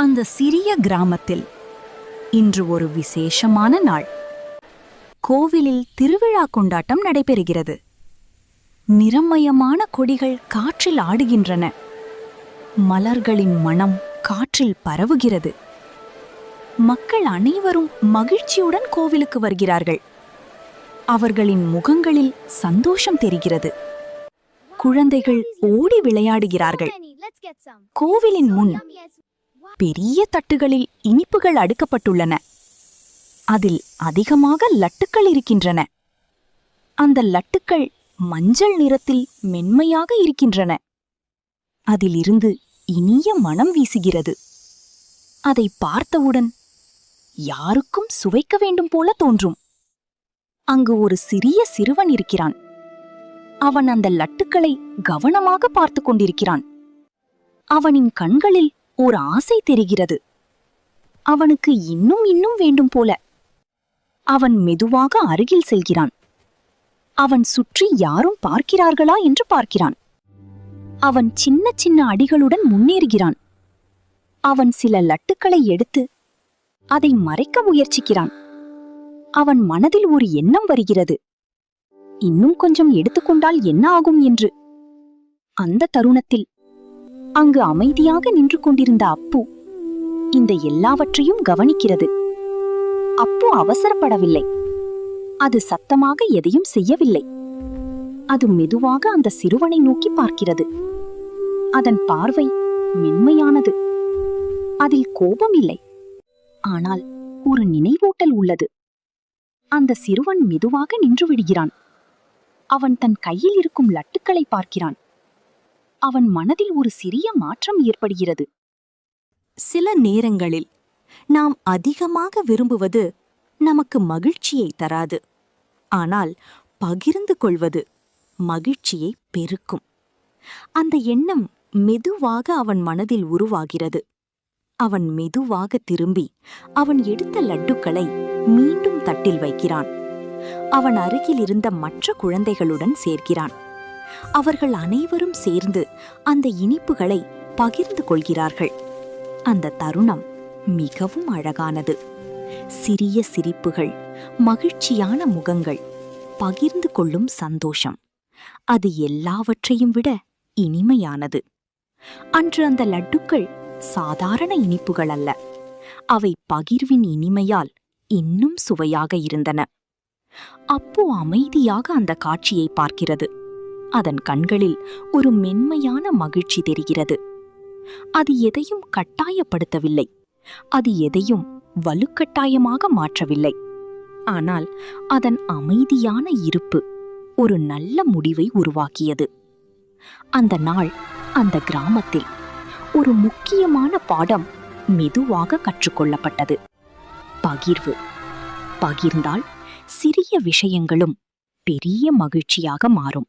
அந்த சிறிய கிராமத்தில் இன்று ஒரு விசேஷமான நாள். கோவிலில் திருவிழா கொண்டாட்டம் நடைபெறுகிறது. நிறமயமான கொடிகள் காற்றில் ஆடுகின்றன. மலர்களின் மணம் காற்றில் பரவுகிறது. மக்கள் அனைவரும் மகிழ்ச்சியுடன் கோவிலுக்கு வருகிறார்கள். அவர்களின் முகங்களில் சந்தோஷம் தெரிகிறது. குழந்தைகள் ஓடி விளையாடுகிறார்கள். கோவிலின் முன் பெரிய தட்டுகளில் இனிப்புகள் அடுக்கப்பட்டுள்ளன. அதில் அதிகமாக லட்டுக்கள் இருக்கின்றன. அந்த லட்டுக்கள் மஞ்சள் நிறத்தில் மென்மையாக இருக்கின்றன. அதிலிருந்து இனிய மனம் வீசுகிறது. அதை பார்த்தவுடன் யாருக்கும் சுவைக்க வேண்டும் போல தோன்றும். அங்கு ஒரு சிறிய சிறுவன் இருக்கிறான். அவன் அந்த லட்டுக்களை கவனமாக பார்த்து கொண்டிருக்கிறான். அவனின் கண்களில் ஒரு ஆசை தெரிகிறது. அவனுக்கு இன்னும் இன்னும் வேண்டும் போல. அவன் மெதுவாக அருகில் செல்கிறான். அவன் சுற்றி யாரும் பார்க்கிறார்களா என்று பார்க்கிறான். அவன் சின்ன சின்ன அடிகளுடன் முன்னேறுகிறான். அவன் சில லட்டுக்களை எடுத்து அதை மறைக்க முயற்சிக்கிறான். அவன் மனதில் ஒரு எண்ணம் வருகிறது. இன்னும் கொஞ்சம் எடுத்துக்கொண்டால் என்ன ஆகும் என்று. அந்த தருணத்தில் அங்கு அமைதியாக நின்று கொண்டிருந்த அப்பு இந்த எல்லாவற்றையும் கவனிக்கிறது. அப்பு அவசரப்படவில்லை. அது சத்தமாக எதையும் செய்யவில்லை. அது மெதுவாக அந்த சிறுவனை நோக்கி பார்க்கிறது. அதன் பார்வை மென்மையானது. அதில் கோபம் இல்லை. ஆனால் ஒரு நினைவூட்டல் உள்ளது. அந்த சிறுவன் மெதுவாக நின்று விடுகிறான். அவன் தன் கையில் இருக்கும் லட்டுக்களை பார்க்கிறான். அவன் மனதில் ஒரு சிறிய மாற்றம் ஏற்படுகிறது. சில நேரங்களில் நாம் அதிகமாக விரும்புவது நமக்கு மகிழ்ச்சியை தராது. ஆனால் பகிர்ந்து கொள்வது மகிழ்ச்சியை பெருக்கும். அந்த எண்ணம் மெதுவாக அவன் மனதில் உருவாகிறது. அவன் மெதுவாக திரும்பி அவன் எடுத்த லட்டுக்களை மீண்டும் தட்டில் வைக்கிறான். அவன் அருகில் இருந்த மற்ற குழந்தைகளுடன் சேர்க்கிறான். அவர்கள் அனைவரும் சேர்ந்து அந்த இனிப்புகளை பகிர்ந்து கொள்கிறார்கள். அந்த தருணம் மிகவும் அழகானது. சிறிய சிரிப்புகள், மகிழ்ச்சியான முகங்கள், பகிர்ந்து கொள்ளும் சந்தோஷம், அது எல்லாவற்றையும் விட இனிமையானது. அன்று அந்த லட்டுக்கள் சாதாரண இனிப்புகள் அல்ல. அவை பகிர்வின் இனிமையால் இன்னும் சுவையாக இருந்தன. அப்பு அமைதியாக அந்த காட்சியை பார்க்கிறது. அதன் கண்களில் ஒரு மென்மையான மகிழ்ச்சி தெரிகிறது. அது எதையும் கட்டாயப்படுத்தவில்லை. அது எதையும் வலுக்கட்டாயமாக மாற்றவில்லை. ஆனால் அதன் அமைதியான இருப்பு ஒரு நல்ல முடிவை உருவாக்கியது. அந்த நாள் அந்த கிராமத்தில் ஒரு முக்கியமான பாடம் மெதுவாக கற்றுக்கொள்ளப்பட்டது. பகிர்வு. பகிர்ந்தால் சிறிய விஷயங்களும் பெரிய மகிழ்ச்சியாக மாறும்.